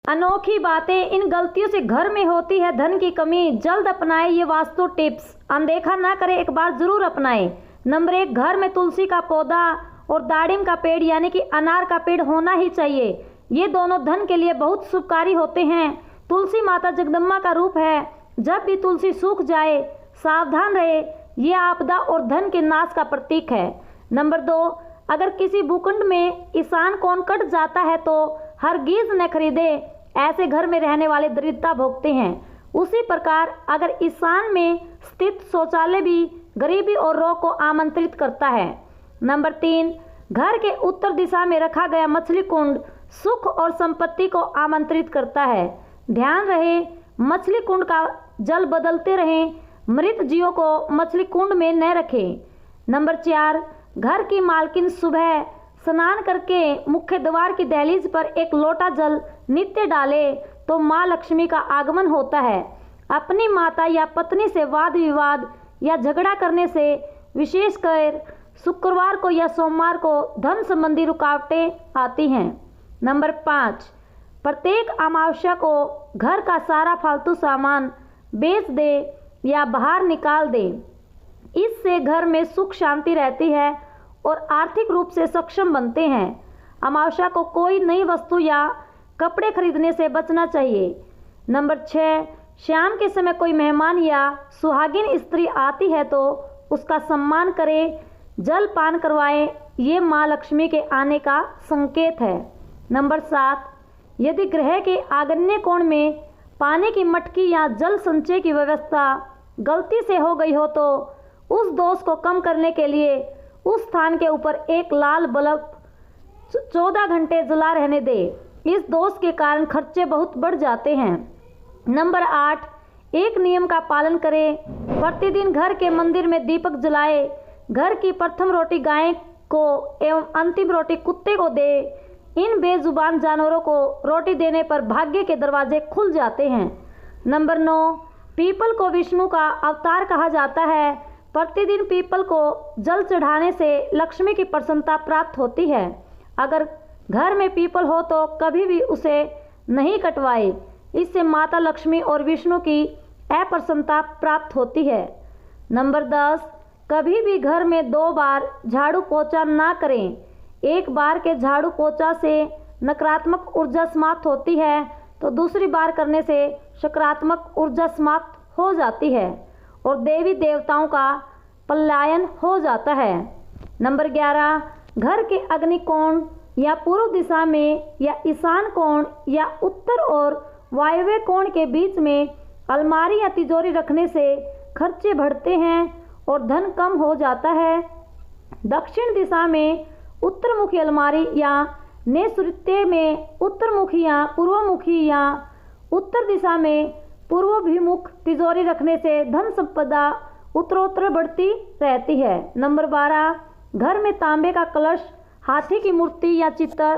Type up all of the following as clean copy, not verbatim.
अनोखी बातें इन गलतियों से घर में होती है धन की कमी। जल्द अपनाएं ये वास्तु टिप्स, अनदेखा ना करें, एक बार जरूर अपनाएं। नंबर 1, घर में तुलसी का पौधा और दाड़िम का पेड़ यानी कि अनार का पेड़ होना ही चाहिए। ये दोनों धन के लिए बहुत शुभकारी होते हैं। तुलसी माता जगदम्बा का रूप है। जब भी तुलसी सूख जाए सावधान रहे, ये आपदा और धन के नाश का प्रतीक है। नंबर 2, अगर किसी भूखंड में ईशान कोण कट जाता है तो हरगिज न खरीदे, ऐसे घर में रहने वाले दरिद्रता भोगते हैं। उसी प्रकार अगर ईशान में स्थित शौचालय भी गरीबी और रोग को आमंत्रित करता है। नंबर 3, घर के उत्तर दिशा में रखा गया मछली कुंड सुख और संपत्ति को आमंत्रित करता है। ध्यान रहे मछली कुंड का जल बदलते रहें, मृत जीवों को मछली कुंड में न रखें। नंबर 4, घर की मालकिन सुबह स्नान करके मुख्य द्वार की दहलीज पर एक लोटा जल नित्य डाले तो माँ लक्ष्मी का आगमन होता है। अपनी माता या पत्नी से वाद विवाद या झगड़ा करने से विशेषकर शुक्रवार को या सोमवार को धन संबंधी रुकावटें आती हैं। नंबर 5, प्रत्येक अमावस्या को घर का सारा फालतू सामान बेच दे या बाहर निकाल दे। इससे घर में सुख शांति रहती है और आर्थिक रूप से सक्षम बनते हैं। अमावस्या को कोई नई वस्तु या कपड़े खरीदने से बचना चाहिए। नंबर 6, शाम के समय कोई मेहमान या सुहागिन स्त्री आती है तो उसका सम्मान करें, जल पान करवाएं, ये माँ लक्ष्मी के आने का संकेत है। नंबर 7, यदि गृह के आग्नेय कोण में पानी की मटकी या जल संचय की व्यवस्था गलती से हो गई हो तो उस दोष को कम करने के लिए उस स्थान के ऊपर एक लाल बल्ब 14 घंटे जला रहने दे। इस दोष के कारण खर्चे बहुत बढ़ जाते हैं। नंबर 8, एक नियम का पालन करें, प्रतिदिन घर के मंदिर में दीपक जलाए। घर की प्रथम रोटी गाय को एवं अंतिम रोटी कुत्ते को दे। इन बेजुबान जानवरों को रोटी देने पर भाग्य के दरवाजे खुल जाते हैं। नंबर 9, पीपल को विष्णु का अवतार कहा जाता है। प्रतिदिन पीपल को जल चढ़ाने से लक्ष्मी की प्रसन्नता प्राप्त होती है। अगर घर में पीपल हो तो कभी भी उसे नहीं कटवाए, इससे माता लक्ष्मी और विष्णु की अप्रसन्नता प्राप्त होती है। नंबर 10, कभी भी घर में 2 बार झाड़ू पोछा ना करें। एक बार के झाड़ू पोछा से नकारात्मक ऊर्जा समाप्त होती है तो दूसरी बार करने से सकारात्मक ऊर्जा समाप्त हो जाती है और देवी देवताओं का पलायन हो जाता है। नंबर 11, घर के अग्नि कोण या पूर्व दिशा में या ईशान कोण या उत्तर और वायव्य कोण के बीच में अलमारी या तिजोरी रखने से खर्चे बढ़ते हैं और धन कम हो जाता है। दक्षिण दिशा में उत्तरमुखी अलमारी या नैऋत्य में उत्तरमुखी या पूर्वमुखी या उत्तर दिशा में पूर्वाभिमुख तिजोरी रखने से धन संपदा उत्तरोत्तर बढ़ती रहती है। नंबर 12, घर में तांबे का कलश, हाथी की मूर्ति या चित्र,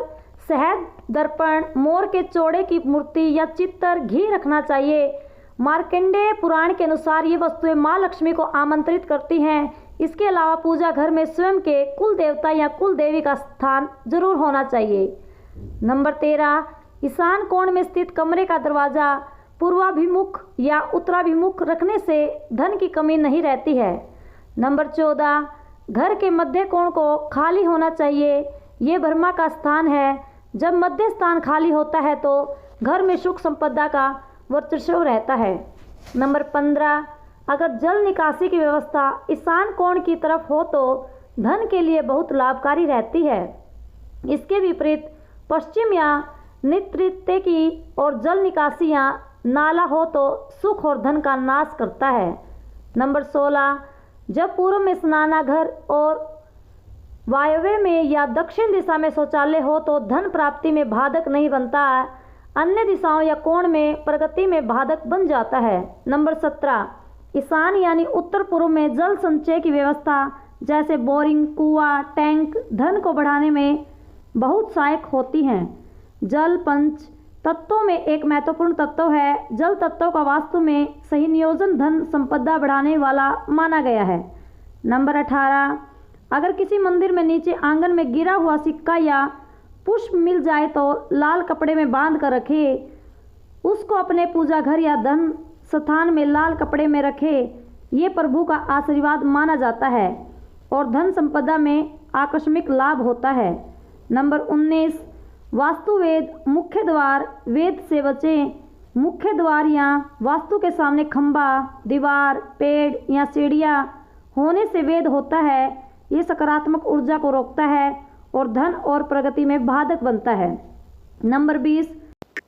शहद, दर्पण, मोर के चौड़े की मूर्ति या चित्र, घी रखना चाहिए। मार्कंडेय पुराण के अनुसार ये वस्तुएं माँ लक्ष्मी को आमंत्रित करती हैं। इसके अलावा पूजा घर में स्वयं के कुल देवता या कुल देवी का स्थान जरूर होना चाहिए। नंबर 13, ईशान कोण में स्थित कमरे का दरवाज़ा पूर्वाभिमुख या उत्तराभिमुख रखने से धन की कमी नहीं रहती है। नंबर 14, घर के मध्य कोण को खाली होना चाहिए। ये ब्रह्मा का स्थान है। जब मध्य स्थान खाली होता है तो घर में सुख संपदा का वर्चस्व रहता है। नंबर 15, अगर जल निकासी की व्यवस्था ईशान कोण की तरफ हो तो धन के लिए बहुत लाभकारी रहती है। इसके विपरीत पश्चिम या नैऋत्य की और जल निकासी या नाला हो तो सुख और धन का नाश करता है। नंबर 16, जब पूर्व में स्नानाघर और वायव्य में या दक्षिण दिशा में शौचालय हो तो धन प्राप्ति में बाधक नहीं बनता, अन्य दिशाओं या कोण में प्रगति में बाधक बन जाता है। नंबर 17, ईशान यानी उत्तर पूर्व में जल संचय की व्यवस्था जैसे बोरिंग, कुआं, टैंक धन को बढ़ाने में बहुत सहायक होती हैं। जल पंच तत्वों में एक महत्वपूर्ण तत्व है। जल तत्वों का वास्तु में सही नियोजन धन संपदा बढ़ाने वाला माना गया है। नंबर 18, अगर किसी मंदिर में नीचे आंगन में गिरा हुआ सिक्का या पुष्प मिल जाए तो लाल कपड़े में बांध कर रखें। उसको अपने पूजा घर या धन स्थान में लाल कपड़े में रखे। ये प्रभु का आशीर्वाद माना जाता है और धन संपदा में आकस्मिक लाभ होता है। नंबर 19, वास्तुवेद मुख्य द्वार वेद से बचें। मुख्य द्वार या वास्तु के सामने खंबा, दीवार, पेड़ या सीढ़ियाँ होने से वेद होता है। ये सकारात्मक ऊर्जा को रोकता है और धन और प्रगति में बाधक बनता है। नंबर 20,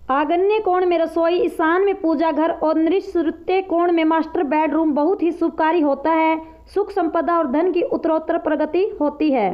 आग्नेय कोण में रसोई, ईशान में पूजा घर और नैऋत्य कोण में मास्टर बेडरूम बहुत ही शुभकारी होता है। सुख संपदा और धन की उत्तरोत्तर प्रगति होती है।